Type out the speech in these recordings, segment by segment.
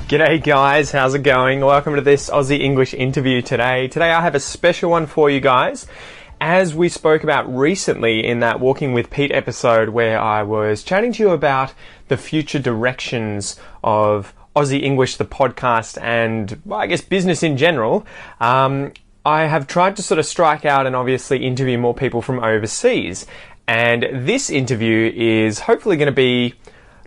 G'day guys, how's it going? Welcome to this Aussie English interview today. Today I have a special one for you guys. As we spoke about recently in that Walking with Pete episode where I was chatting to you about the future directions of Aussie English, the podcast, and well, I guess business in general, I have tried to sort of strike out and obviously interview more people from overseas. And this interview is hopefully going to be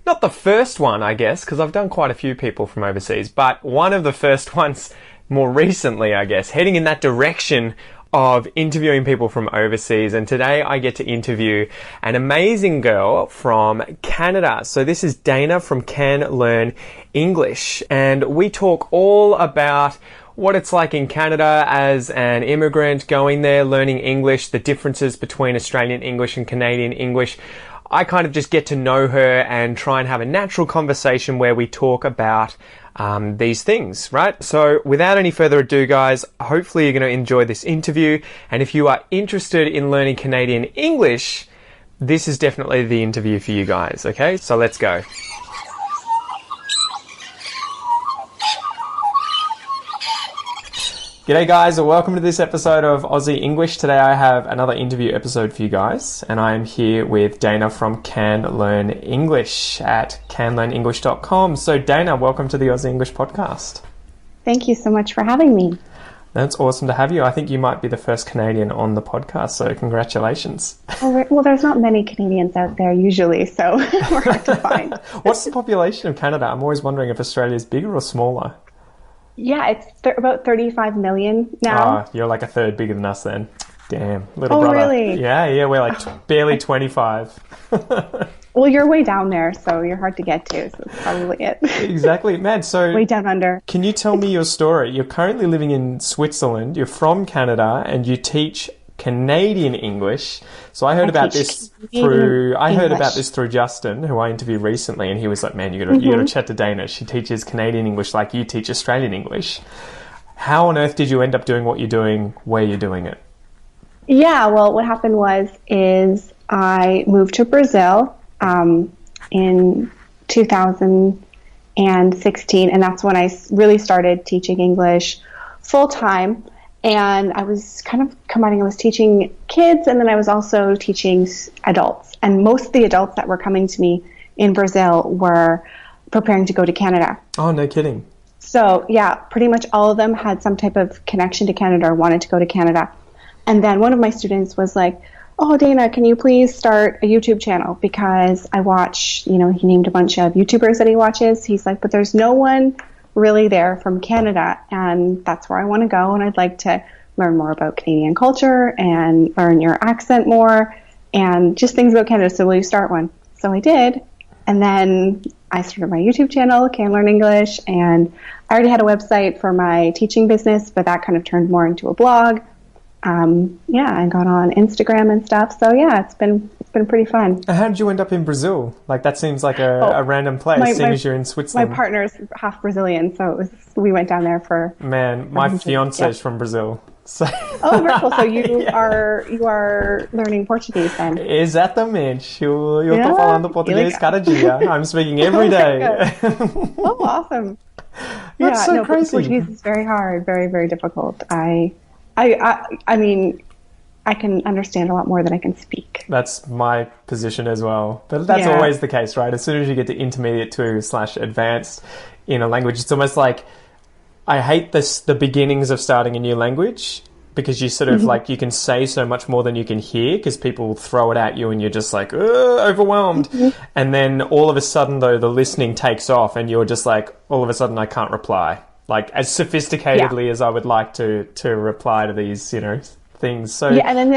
not the first one, I guess, because I've done quite a few people from overseas, but one of the first ones more recently, I guess, heading in that direction of interviewing people from overseas. And today I get to interview an amazing girl from Canada. So this is Dana from Can Learn English. And we talk all about what it's like in Canada as an immigrant going there, learning English, the differences between Australian English and Canadian English. I kind of just get to know her and try and have a natural conversation where we talk about these things, right? So without any further ado, guys, hopefully you're going to enjoy this interview. And if you are interested in learning Canadian English, this is definitely the interview for you guys, okay? So let's go. G'day guys, and welcome to this episode of Aussie English. Today I have another interview episode for you guys, and I am here with Dana from Can Learn English at canlearnenglish.com. So Dana, welcome to the Aussie English Podcast. Thank you so much for having me. That's awesome to have you. I think you might be the first Canadian on the podcast, so congratulations. Well, there's not many Canadians out there usually, so we're hard to find. What's the population of Canada? I'm always wondering if Australia is bigger or smaller. Yeah, it's about 35 million now. Oh, you're like a third bigger than us then. Damn, little brother. Oh, really? Yeah, we're like barely 25. Well, you're way down there, so you're hard to get to, so that's probably it. Exactly, man. So way down under. Can you tell me your story? You're currently living in Switzerland, you're from Canada, and you teach Canadian English. So I heard about this through Justin, who I interviewed recently, and he was like, "Man, you gotta chat to Dana. She teaches Canadian English like you teach Australian English." How on earth did you end up doing what you're doing, where you're doing it? Yeah, well, what happened is I moved to Brazil in 2016, and that's when I really started teaching English full time. And I was kind of combining, I was teaching kids and then I was also teaching adults. And most of the adults that were coming to me in Brazil were preparing to go to Canada. Oh, no kidding. So yeah, pretty much all of them had some type of connection to Canada or wanted to go to Canada. And then one of my students was like, "Oh, Dana, can you please start a YouTube channel? Because I watch," he named a bunch of YouTubers that he watches. He's like, "But there's no one really there from Canada, and that's where I want to go, and I'd like to learn more about Canadian culture and learn your accent more and just things about Canada, so will you start one?" So I did, and then I started my YouTube channel, Can Learn English, and I already had a website for my teaching business, but that kind of turned more into a blog. I got on Instagram and stuff, so yeah, it's been pretty fun. How did you end up in Brazil? Like, that seems like a random place, seeing as you're in Switzerland. My partner's half Brazilian, so we went down there for... Man, my fiance's from Brazil. So. Oh, very cool. So you are learning Portuguese then? Exatamente. Eu tô falando português cada dia. I'm speaking every day. Oh, awesome. That's so crazy. Portuguese is very hard, very, very difficult. I mean, I can understand a lot more than I can speak. That's my position as well. But that's always the case, right? As soon as you get to intermediate to / advanced in a language, it's almost like I hate the beginnings of starting a new language because you sort of like, you can say so much more than you can hear because people throw it at you and you're just like, overwhelmed. And then all of a sudden, though, the listening takes off and you're just like, all of a sudden I can't reply. Like, as sophisticatedly as I would like to reply to these, things. So yeah, and then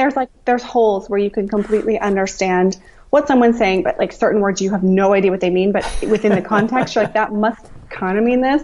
there's holes where you can completely understand what someone's saying, but like certain words you have no idea what they mean, but within the context, you're like, that must kind of mean this.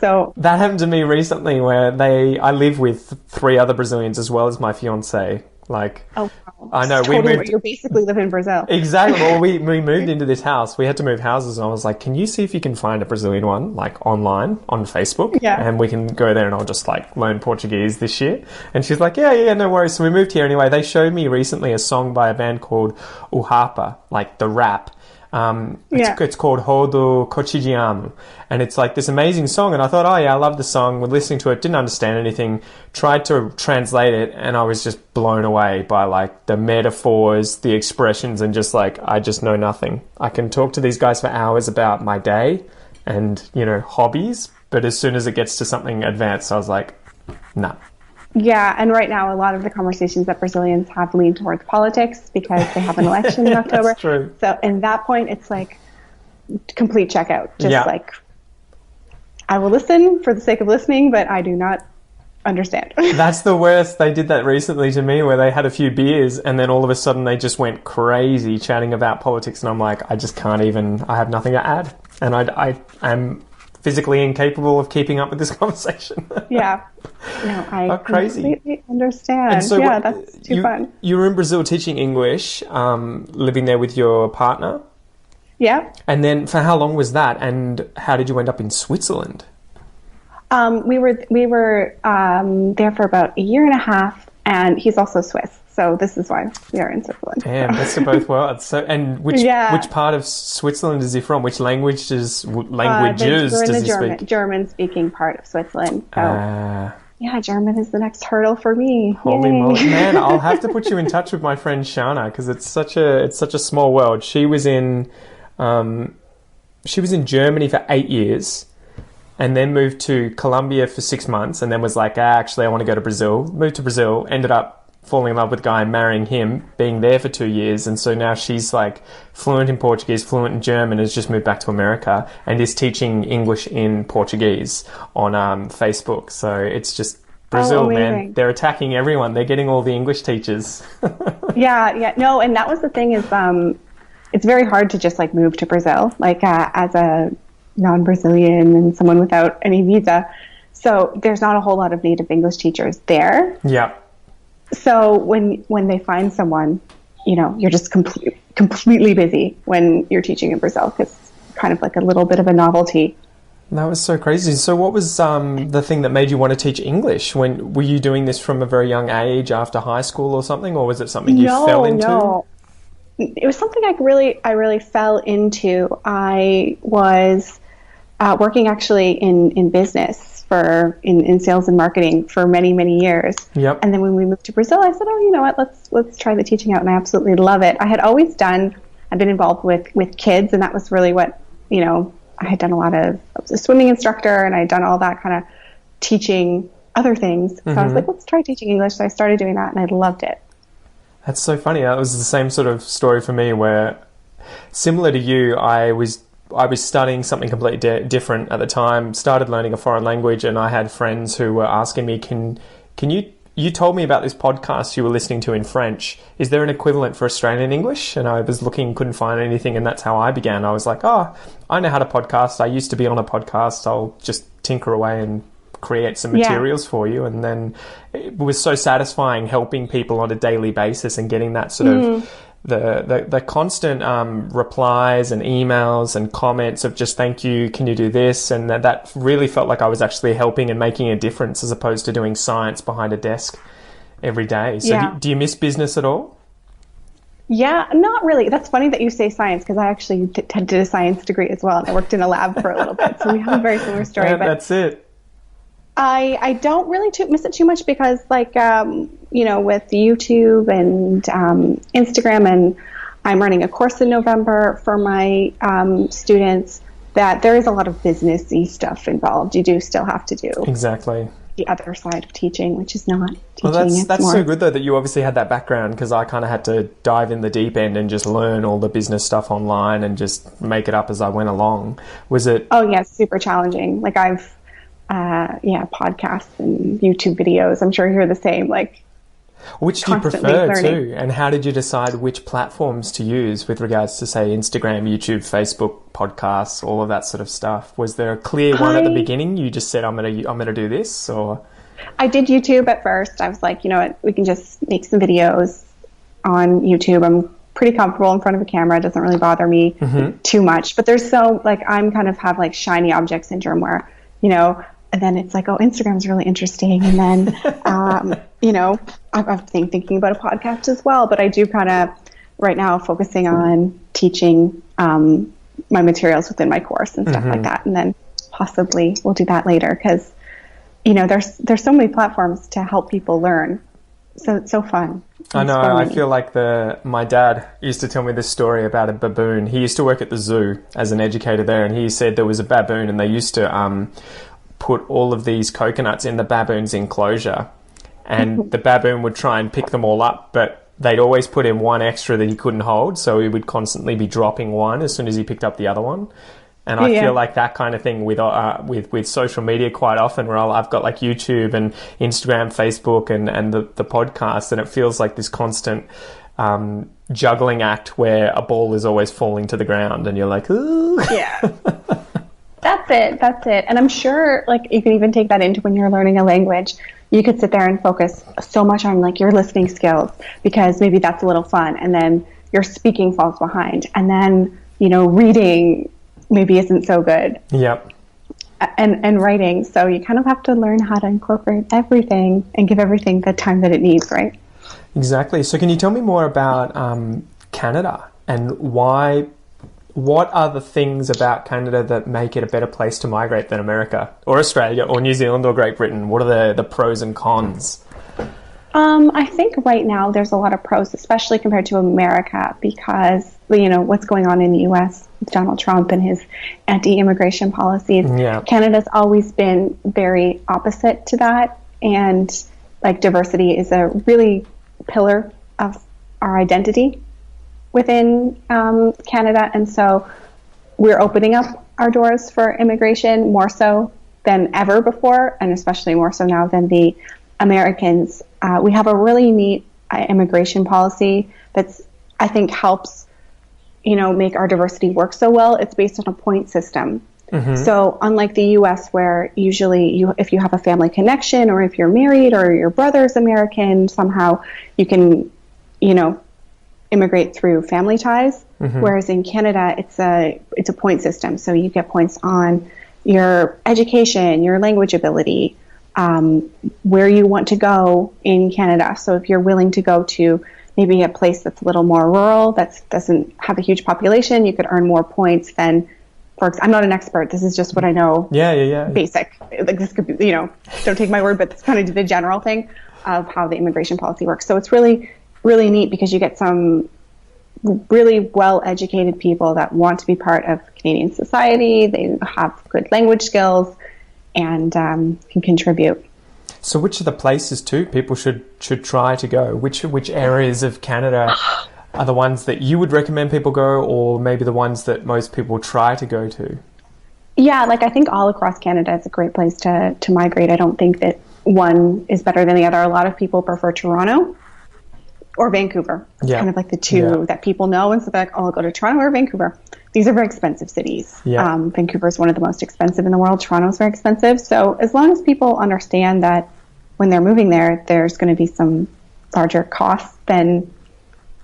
So that happened to me recently where I live with 3 other Brazilians as well as my fiance. Like, oh, wow. I know you basically live in Brazil. Exactly. Well, we moved into this house. We had to move houses, and I was like, "Can you see if you can find a Brazilian one, like online on Facebook? Yeah, and we can go there, and I'll just like learn Portuguese this year." And she's like, "Yeah, no worries." So we moved here anyway. They showed me recently a song by a band called O Harpa, like the rap. It's called Hodo Kochijiamu, and it's like this amazing song. And I thought, oh yeah, I love the song. We're listening to it, didn't understand anything. Tried to translate it, and I was just blown away by like the metaphors, the expressions, and just like I just know nothing. I can talk to these guys for hours about my day and hobbies, but as soon as it gets to something advanced, I was like, nah. Yeah, and right now a lot of the conversations that Brazilians have lean towards politics because they have an election in October. That's true. So in that point, it's like complete checkout. Just like, I will listen for the sake of listening, but I do not understand. That's the worst. They did that recently to me where they had a few beers and then all of a sudden they just went crazy chatting about politics, and I'm like, I just can't even, I have nothing to add. And I am physically incapable of keeping up with this conversation. Yeah. No, I completely understand. And so that's too fun. You were in Brazil teaching English, living there with your partner? Yeah. And then for how long was that? And how did you end up in Switzerland? We were there for about a year and a half, and he's also Swiss. So this is why we are in Switzerland. Damn, best of both worlds. So, and which part of Switzerland is he from? Which languages does he speak? German-speaking part of Switzerland. So, German is the next hurdle for me. Holy moly, man! I'll have to put you in touch with my friend Shana because it's such a small world. She was in Germany for 8 years. And then moved to Colombia for 6 months, and then was like, actually, I want to go to Brazil. Moved to Brazil, ended up falling in love with a guy and marrying him, being there for 2 years. And so now she's like fluent in Portuguese, fluent in German, has just moved back to America and is teaching English in Portuguese on Facebook. So it's just Brazil, man. They're attacking everyone. They're getting all the English teachers. Yeah. No, and that was the thing is it's very hard to just like move to Brazil, like as a non-Brazilian and someone without any visa. So there's not a whole lot of native English teachers there. Yeah. So when they find someone, you're just completely busy when you're teaching in Brazil because it's kind of like a little bit of a novelty. That was so crazy. So what was the thing that made you want to teach English? Were you doing this from a very young age after high school or something, or was it something you fell into? No. It was something I really fell into. I was working actually in business in sales and marketing for many, many years. Yep. And then when we moved to Brazil, I said, oh, you know what, let's try the teaching out. And I absolutely love it. I had always I've been involved with kids, and that was really what, I had done I was a swimming instructor, and I had done all that kind of teaching other things. So I was like, let's try teaching English. So I started doing that, and I loved it. That's so funny. That was the same sort of story for me where, similar to you, I was studying something completely different at the time, started learning a foreign language, and I had friends who were asking me, can you told me about this podcast you were listening to in French. Is there an equivalent for Australian English? And I was looking, couldn't find anything, and that's how I began. I was like, I know how to podcast. I used to be on a podcast. I'll just tinker away and create some materials for you. And then it was so satisfying helping people on a daily basis and getting that sort of the constant replies and emails and comments of just thank you, can you do this, and that really felt like I was actually helping and making a difference as opposed to doing science behind a desk every day. So do you miss business at all? Yeah, not really. That's funny that you say science because I actually did a science degree as well, and I worked in a lab for a little bit, so we have a very similar story. Yeah, but that's it. I don't really miss it too much because, like, with YouTube and Instagram, and I'm running a course in November for my students, that there is a lot of business-y stuff involved. You do still have to do exactly the other side of teaching, which is not teaching. Well, that's so good, though, that you obviously had that background, because I kind of had to dive in the deep end and just learn all the business stuff online and just make it up as I went along. Was it... Oh, yeah, super challenging. Like, I've podcasts and YouTube videos. I'm sure you're the same. Like, which do you prefer too? And how did you decide which platforms to use with regards to, say, Instagram, YouTube, Facebook, podcasts, all of that sort of stuff? Was there a clear one at the beginning? You just said, I'm gonna do this, or? I did YouTube at first. I was like, you know what, we can just make some videos on YouTube. I'm pretty comfortable in front of a camera. It doesn't really bother me too much. But there's I'm kind of have like shiny object syndrome where, and then it's like, oh, Instagram's really interesting. And then, I'm thinking about a podcast as well. But I do kind of, right now, focusing on teaching my materials within my course and stuff like that. And then possibly we'll do that later because, there's so many platforms to help people learn. So it's so fun. I know. I feel like my dad used to tell me this story about a baboon. He used to work at the zoo as an educator there, and he said there was a baboon, and they used to put all of these coconuts in the baboon's enclosure, and the baboon would try and pick them all up, but they'd always put in one extra that he couldn't hold, so he would constantly be dropping one as soon as he picked up the other one. And I feel like that kind of thing with social media quite often, where I've got like YouTube and Instagram, Facebook, and the podcast, and it feels like this constant juggling act where a ball is always falling to the ground, and you're like, ooh. Yeah. That's it. And I'm sure like you can even take that into when you're learning a language. You could sit there and focus so much on like your listening skills because maybe that's a little fun, and then your speaking falls behind, and then reading maybe isn't so good. Yep. And writing. So you kind of have to learn how to incorporate everything and give everything the time that it needs, right? Exactly. So can you tell me more about Canada and what are the things about Canada that make it a better place to migrate than America or Australia or New Zealand or Great Britain? What are the pros and cons? I think right now there's a lot of pros, especially compared to America, because what's going on in the U.S. with Donald Trump and his anti-immigration policies. Yeah. Canada's always been very opposite to that, and like diversity is a really pillar of our identity within Canada, and so we're opening up our doors for immigration more so than ever before, and especially more so now than the Americans. We have a really neat immigration policy that's, I think, helps, make our diversity work so well. It's based on a point system. So unlike the U.S., where usually if you have a family connection or if you're married or your brother's American, somehow you can, immigrate through family ties. Whereas in Canada, it's a point system. So you get points on your education, your language ability, where you want to go in Canada. So if you're willing to go to maybe a place that's a little more rural, that doesn't have a huge population, you could earn more points than, I'm not an expert. This is just what I know. Yeah. Basic. Like this could be, don't take my word, but that's kind of the general thing of how the immigration policy works. So it's really, really neat because you get some really well-educated people that want to be part of Canadian society. They have good language skills and can contribute. So which of the places too people should try to go? Which areas of Canada are the ones that you would recommend people go, or maybe the ones that most people try to go to? Yeah, I think all across Canada is a great place to migrate. I don't think that one is better than the other. A lot of people prefer Toronto or Vancouver. It's kind of like the two that people know, and so they're like, oh, I'll go to Toronto or Vancouver. These are very expensive cities. Yeah. Vancouver is one of the most expensive in the world. Toronto is very expensive. So as long as people understand that when they're moving there, there's going to be some larger costs than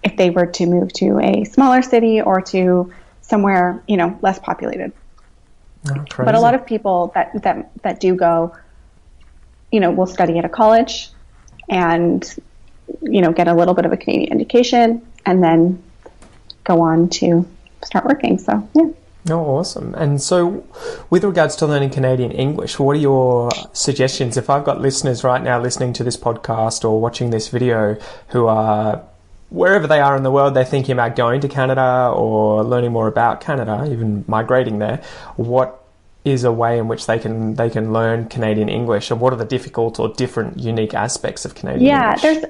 if they were to move to a smaller city or to somewhere, less populated. Oh, but a lot of people that do go, will study at a college and, get a little bit of a Canadian education and then go on to start working. So, yeah. Oh, awesome. And so with regards to learning Canadian English, what are your suggestions? If I've got listeners right now listening to this podcast or watching this video who are, wherever they are in the world, they're thinking about going to Canada or learning more about Canada, even migrating there, what is a way in which they can learn Canadian English, and what are the difficult or different unique aspects of Canadian English?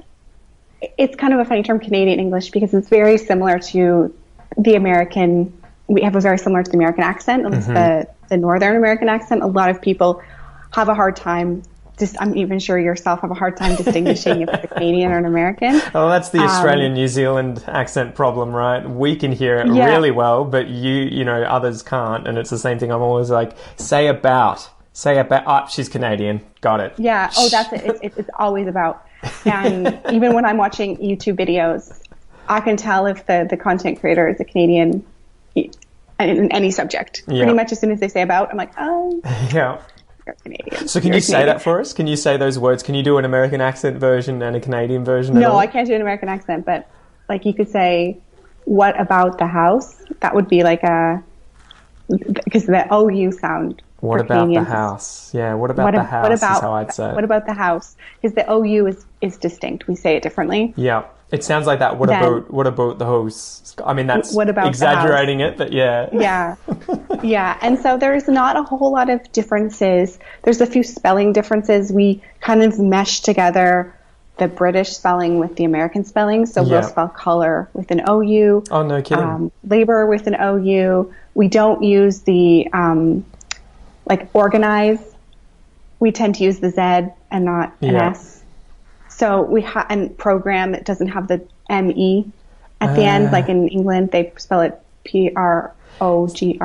It's kind of a funny term, Canadian English, because it's very similar to the American. We have a very similar to the American accent, at least the Northern American accent. A lot of people have a hard time, I'm even sure yourself have a hard time distinguishing if it's a Canadian or an American. Oh, that's the Australian-New Zealand accent problem, right? We can hear it really well, but others can't. And it's the same thing. I'm always like, say about, she's Canadian. Got it. Yeah. Oh, that's it. It's always about. And even when I'm watching YouTube videos, I can tell if the content creator is a Canadian in any subject. Pretty much as soon as they say about, I'm like, oh, yeah, you're Canadian. So can you say that for us? Can you say those words? Can you do an American accent version and a Canadian version? No, I can't do an American accent, but you could say, what about the house? That would be like because the OU sound. What for about Canadians the house? Yeah, what about the house is how I'd say it. What about the house? Because the OU is distinct. We say it differently. Yeah, it sounds like that. What about the house? I mean, that's what about exaggerating it, but yeah. Yeah. Yeah. And so there's not a whole lot of differences. There's a few spelling differences. We kind of mesh together the British spelling with the American spelling. So we'll spell color with an OU. Oh, no kidding. Labor with an OU. We don't use the, like organize. We tend to use the Z and not an S. So and program, it doesn't have the ME at the end. Like in England, they spell it PROGRAMME. See,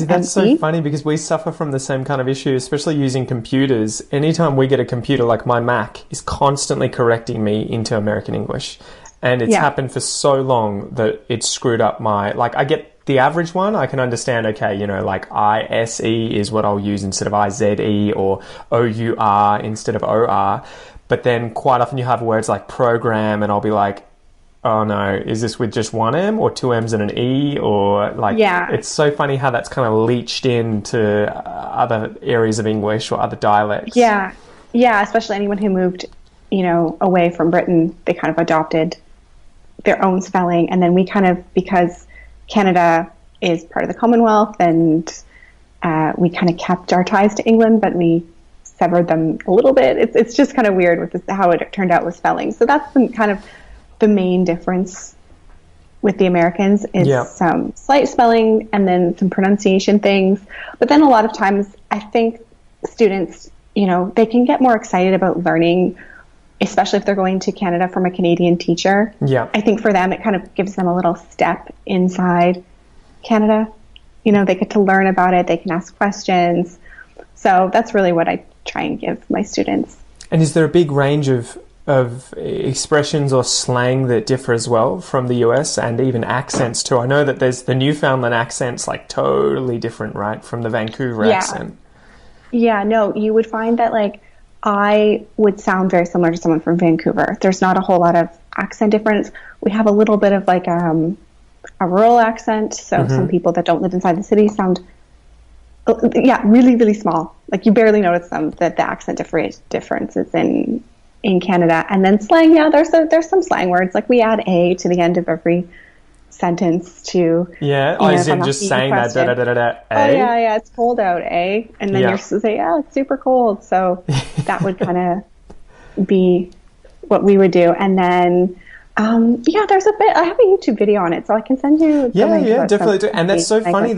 that's so funny because we suffer from the same kind of issue, especially using computers. Anytime we get a computer, like my Mac is constantly correcting me into American English. And it's happened for so long that it's screwed up I get the average one. I can understand, okay, like ISE is what I'll use instead of IZE, or OUR instead of OR. But then quite often you have words like program and I'll be like, oh no, is this with just one M or two M's and an E? Or it's so funny how that's kind of leached into other areas of English or other dialects. Yeah. Yeah. Especially anyone who moved, away from Britain, they kind of adopted their own spelling. And then we kind of, because Canada is part of the Commonwealth and we kind of kept our ties to England, but we severed them a little bit. It's just kind of weird with how it turned out with spelling. So that's kind of the main difference with the Americans is some slight spelling and then some pronunciation things. But then a lot of times I think students, they can get more excited about learning, especially if they're going to Canada from a Canadian teacher. Yeah. I think for them, it kind of gives them a little step inside Canada. They get to learn about it. They can ask questions. So that's really what I try and give my students. And is there a big range of expressions or slang that differ as well from the US, and even accents too? I know that there's the Newfoundland accent's like totally different, right, from the Vancouver accent. Yeah, no, you would find that I would sound very similar to someone from Vancouver. There's not a whole lot of accent difference. We have a little bit of a rural accent. So some people that don't live inside the city sound, really, really small. Like you barely notice that the accent difference is in Canada. And then slang, there's some slang words. Like we add a to the end of every sentence to as in just saying that oh yeah it's cold out, eh? And then you're supposed to say it's super cold. So that would kind of be what we would do. And then there's a bit, I have a YouTube video on it, so I can send you definitely do. And that's so funny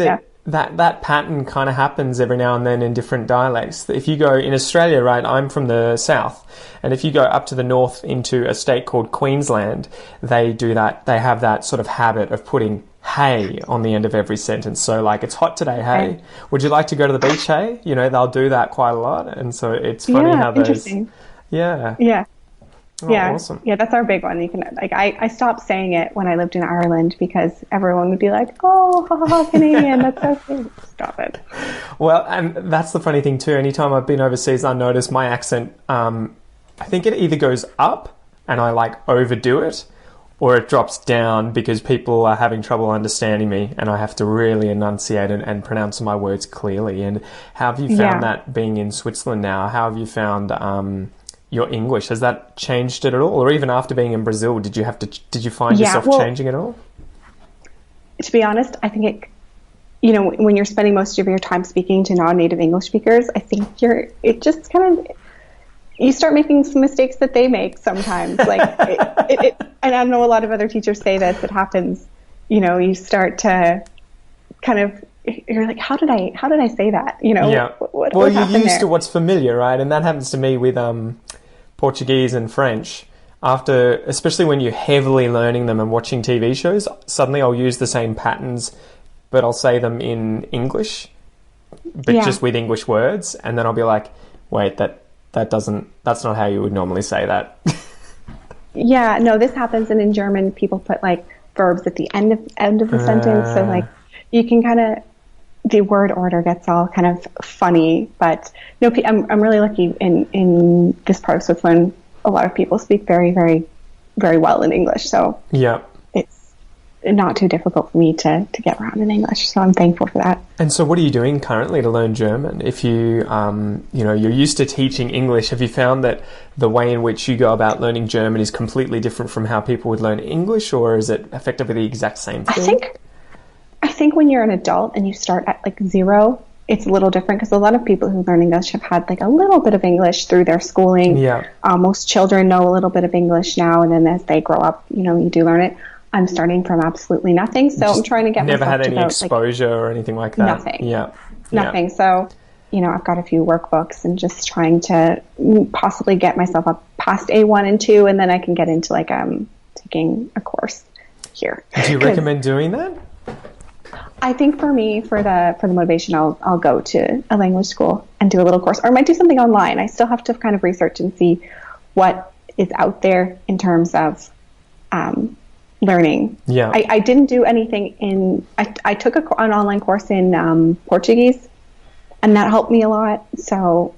that pattern kind of happens every now and then in different dialects. If you go in Australia, right, I'm from the south, and if you go up to the north into a state called Queensland, they do that. They have that sort of habit of putting hey on the end of every sentence. So like, it's hot today, hey. Would you like to go to the beach, hey? They'll do that quite a lot. And so it's funny how those... Interesting. Yeah. Oh, yeah, awesome. Yeah, that's our big one. You can I stopped saying it when I lived in Ireland because everyone would be like, "Oh, ha, ha, ha, Canadian, that's so cute." Stop it. Well, and that's the funny thing too. Anytime I've been overseas, I notice my accent. I think it either goes up and I overdo it, or it drops down because people are having trouble understanding me, and I have to really enunciate and pronounce my words clearly. And how have you found that being in Switzerland now? How have you found your English? Has that changed it at all? Or even after being in Brazil, did you find yourself changing at all? To be honest, I think when you're spending most of your time speaking to non-native English speakers, I think it just kind of, you start making some mistakes that they make sometimes. And I know a lot of other teachers say this, it happens, you start to kind of, you're like, how did I say that? What you're used to what's familiar, right? And that happens to me with Portuguese and French. Especially when you're heavily learning them and watching TV shows, suddenly I'll use the same patterns, but I'll say them in English, but just with English words, and then I'll be like, wait, that's not how you would normally say that. Yeah, no, this happens, and in German, people put verbs at the end of the sentence, so you can kind of, the word order gets all kind of funny, but no, I'm really lucky in this part of Switzerland. A lot of people speak very, very, very well in English, so not too difficult for me to get around in English. So I'm thankful for that. And so what are you doing currently to learn German? If you, you're used to teaching English, have you found that the way in which you go about learning German is completely different from how people would learn English, or is it effectively the exact same thing? I think when you're an adult and you start at like zero, it's a little different because a lot of people who learn English have had like a little bit of English through their schooling. Yeah. Most children know a little bit of English now, and then as they grow up, you do learn it. I'm starting from absolutely nothing, so I'm trying to get never myself had any exposure or anything like that. Nothing. Yeah. Nothing. So, I've got a few workbooks and just trying to possibly get myself up past A1 and 2, and then I can get into like taking a course here. Do you recommend doing that? I think for me, for the motivation, I'll go to a language school and do a little course, or I might do something online. I still have to kind of research and see what is out there in terms of learning. Yeah. I didn't do anything I took an online course in Portuguese, and that helped me a lot. So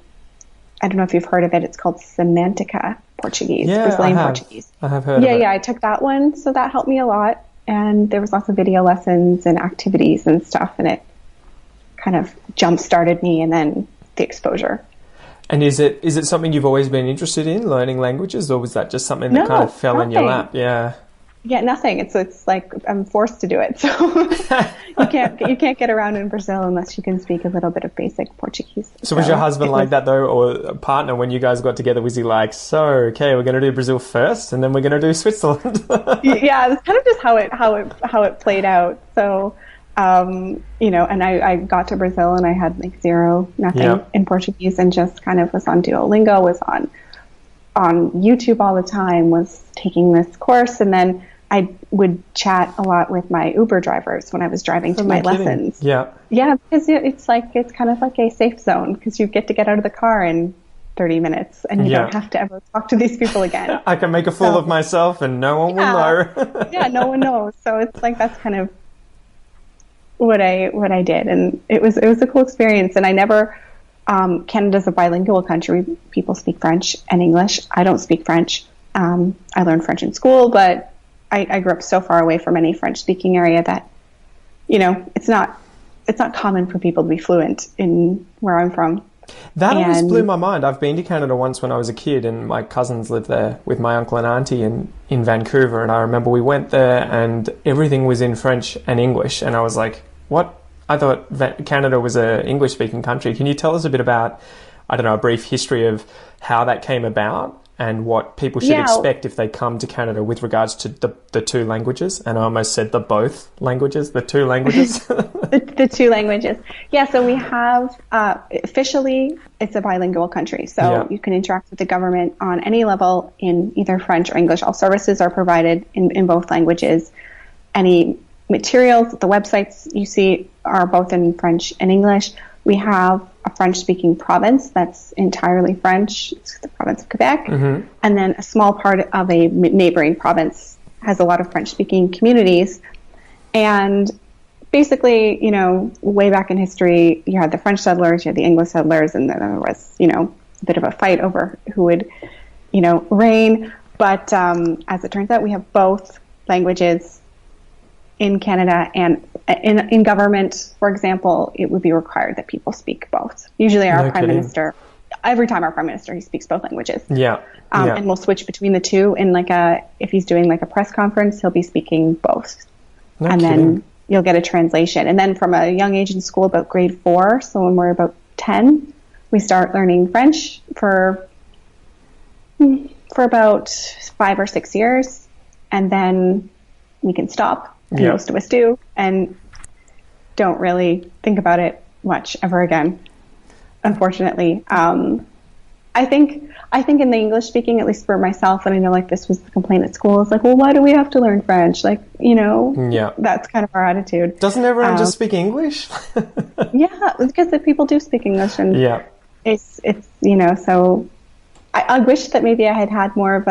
I don't know if you've heard of it. It's called Semantica Portuguese, Brazilian Portuguese. I have heard of it. Yeah, I took that one. So that helped me a lot. And there was lots of video lessons and activities and stuff, and it kind of jump-started me, and then the exposure. And is it something you've always been interested in, learning languages, or was that just something that kind of fell in your lap? Yeah. Yeah, nothing. It's like I'm forced to do it. So you can't get around in Brazil unless you can speak a little bit of basic Portuguese. So was your husband like that though, or a partner, when you guys got together? Was he like, so okay, we're going to do Brazil first, and then we're going to do Switzerland? Yeah, it's kind of just how it played out. So and I got to Brazil and I had like nothing in Portuguese, and just kind of was on Duolingo, was on YouTube all the time, was taking this course, and then I would chat a lot with my Uber drivers when I was driving to my lessons. Yeah. Yeah, because it's kind of like a safe zone, because you get to get out of the car in 30 minutes and you don't have to ever talk to these people again. I can make a fool of myself and no one will know. Yeah, no one knows. So it's like that's kind of what I did, and it was a cool experience. And I never Canada's a bilingual country. People speak French and English. I don't speak French. I learned French in school, but I grew up so far away from any French-speaking area that, it's not common for people to be fluent in where I'm from. That always blew my mind. I've been to Canada once when I was a kid, and my cousins lived there with my uncle and auntie in Vancouver, and I remember we went there and everything was in French and English, and I was like, what? I thought Canada was an English-speaking country. Can you tell us a bit about, a brief history of how that came about and what people should expect if they come to Canada with regards to the two languages? And I almost said the two languages. the two languages. Yeah, so we have, officially, it's a bilingual country. So you can interact with the government on any level in either French or English. All services are provided in both languages. Any materials, the websites you see are both in French and English. We have a French-speaking province that's entirely French. It's the province of Quebec. Mm-hmm. And then a small part of a neighboring province has a lot of French-speaking communities. And basically, way back in history, you had the French settlers, you had the English settlers, and then there was, a bit of a fight over who would, reign. But as it turns out, we have both languages in Canada, and in government, for example, it would be required that people speak both. Usually our prime minister, every time our prime minister, he speaks both languages. And we'll switch between the two. In if he's doing a press conference, he'll be speaking both. Then you'll get a translation. And then from a young age in school, about grade 4, so when we're about 10, we start learning French for about 5 or 6 years. And then we can stop. Most of us do, and don't really think about it much ever again, unfortunately. I think in the English speaking, at least for myself, and I know this was the complaint at school, is well, why do we have to learn French? That's kind of our attitude. Doesn't everyone just speak English? Yeah, because the people do speak English, and it's so I wish that maybe I had more of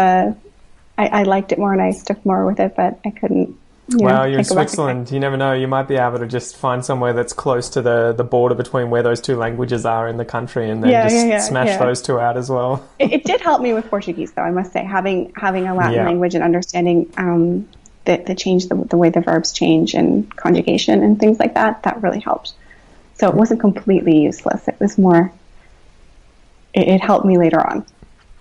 I liked it more and I stuck more with it, but I couldn't. Well, you're in Switzerland. You never know. You might be able to just find somewhere that's close to the border between where those two languages are in the country, and then smash those two out as well. It did help me with Portuguese, though, I must say. Having a Latin language and understanding the change, the way the verbs change and conjugation and things like that. That really helped. So it wasn't completely useless. It was more, it helped me later on.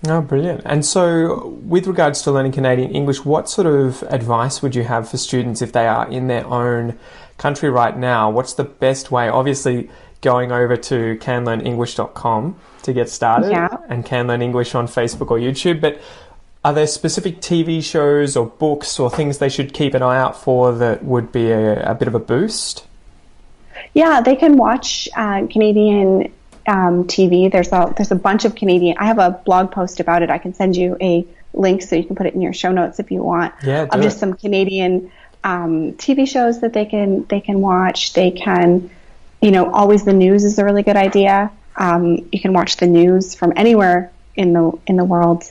Oh, brilliant. And so with regards to learning Canadian English, what sort of advice would you have for students if they are in their own country right now? What's the best way? Obviously, going over to canlearnenglish.com to get started, and Can Learn English on Facebook or YouTube. But are there specific TV shows or books or things they should keep an eye out for that would be a bit of a boost? Yeah, they can watch Canadian TV. There's a bunch of Canadian. I have a blog post about it. I can send you a link so you can put it in your show notes if you want. Yeah, of just some Canadian TV shows that they can watch. They can, always the news is a really good idea. You can watch the news from anywhere in the world,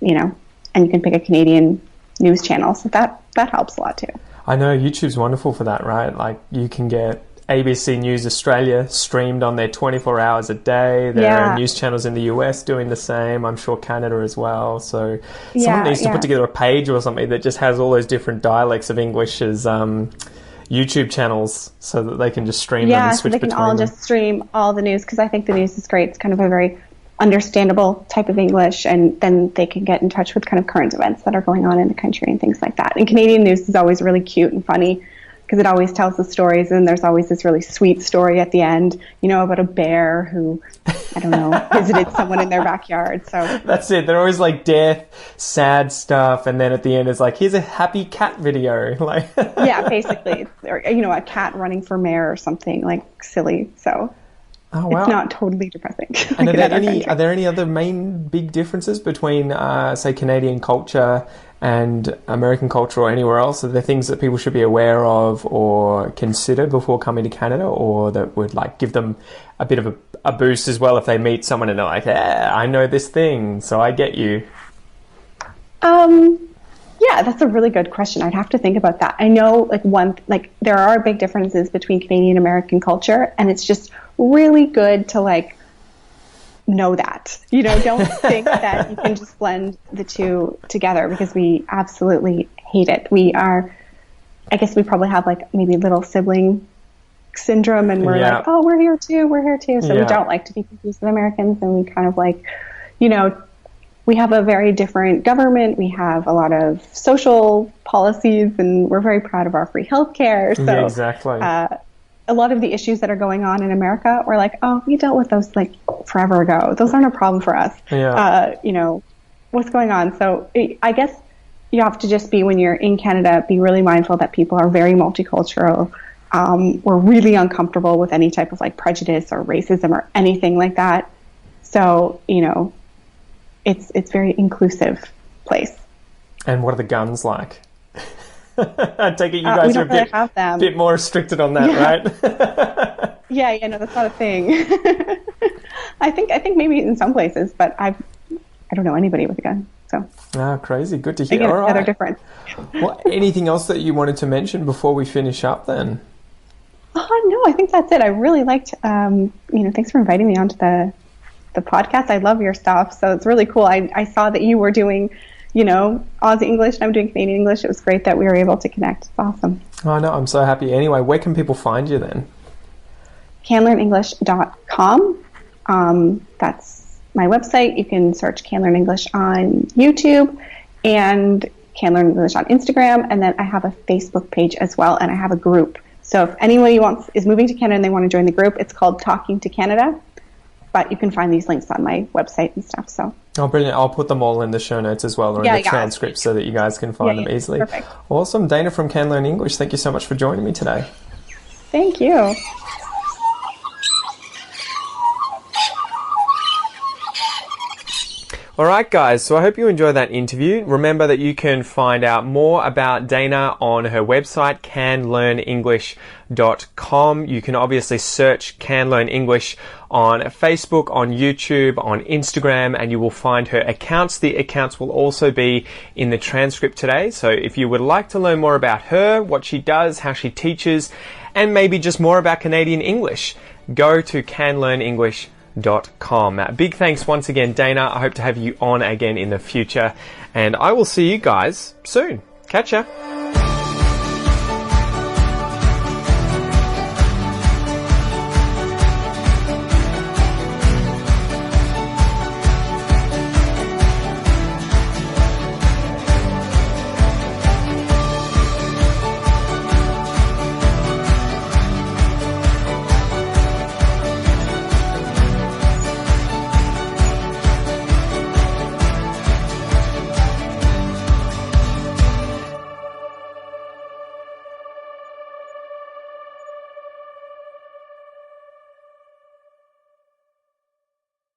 and you can pick a Canadian news channel. So that helps a lot too. I know YouTube's wonderful for that, right? Like you can get ABC News Australia streamed on there 24 hours a day. There are news channels in the US doing the same. I'm sure Canada as well. So someone needs to put together a page or something that just has all those different dialects of English as YouTube channels so that they can just stream them and switch between them. Yeah, so they can all just stream all the news because I think the news is great. It's kind of a very understandable type of English, and then they can get in touch with kind of current events that are going on in the country and things like that. And Canadian news is always really cute and funny, because it always tells the stories, and there's always this really sweet story at the end, about a bear who, I don't know, visited someone in their backyard. So that's it. They're always like death, sad stuff, and then at the end it's like, here's a happy cat video. Like yeah, basically, or a cat running for mayor or something like silly. So oh, wow. It's not totally depressing. And are there any other main big differences between, say, Canadian culture and American culture or anywhere else? Are there things that people should be aware of or consider before coming to Canada, or that would like give them a bit of a boost as well if they meet someone and they're like, I know this thing, so I get you? Yeah, that's a really good question. I'd have to think about that. I know there are big differences between Canadian and American culture, and it's just really good to know that. Don't think that you can just blend the two together, because we absolutely hate it. I guess we probably have maybe little sibling syndrome, and we're like, oh, we're here too. So we don't like to be confused with Americans, and we kind of we have a very different government. We have a lot of social policies, and we're very proud of our free healthcare. So yeah, exactly. A lot of the issues that are going on in America, we're like, oh, we dealt with those forever ago. Those aren't a problem for us. Yeah. What's going on? So I guess you have to just when you're in Canada, be really mindful that people are very multicultural. We're really uncomfortable with any type of prejudice or racism or anything like that. So, it's very inclusive place. And what are the guns like? I take it you guys are a bit more restricted on that, right? Yeah, no, that's not a thing. I think maybe in some places, but I don't know anybody with a gun. So crazy. Good to hear. Again, all right. They're different. Well, anything else that you wanted to mention before we finish up then? Oh, no, I think that's it. I really liked, thanks for inviting me onto the podcast. I love your stuff. So it's really cool. I saw that you were doing, Aussie English, and I'm doing Canadian English. It was great that we were able to connect. It's awesome. Oh, no, I'm so happy. Anyway, where can people find you then? canlearnenglish.com. That's my website. You can search Can Learn English on YouTube and Can Learn English on Instagram. And then I have a Facebook page as well, and I have a group. So if anyone is moving to Canada and they want to join the group, it's called Talking to Canada. But you can find these links on my website and stuff. So. Oh, brilliant. I'll put them all in the show notes as well, or in the transcript, so that you guys can find them easily. Perfect. Awesome. Dana from Can Learn English, thank you so much for joining me today. Thank you. All right, guys, so I hope you enjoyed that interview. Remember that you can find out more about Dana on her website, canlearnenglish.com. You can obviously search Can Learn English on Facebook, on YouTube, on Instagram, and you will find her accounts. The accounts will also be in the transcript today. So if you would like to learn more about her, what she does, how she teaches, and maybe just more about Canadian English, go to canlearnenglish.com. Big thanks once again, Dana. I hope to have you on again in the future, and I will see you guys soon. Catch ya.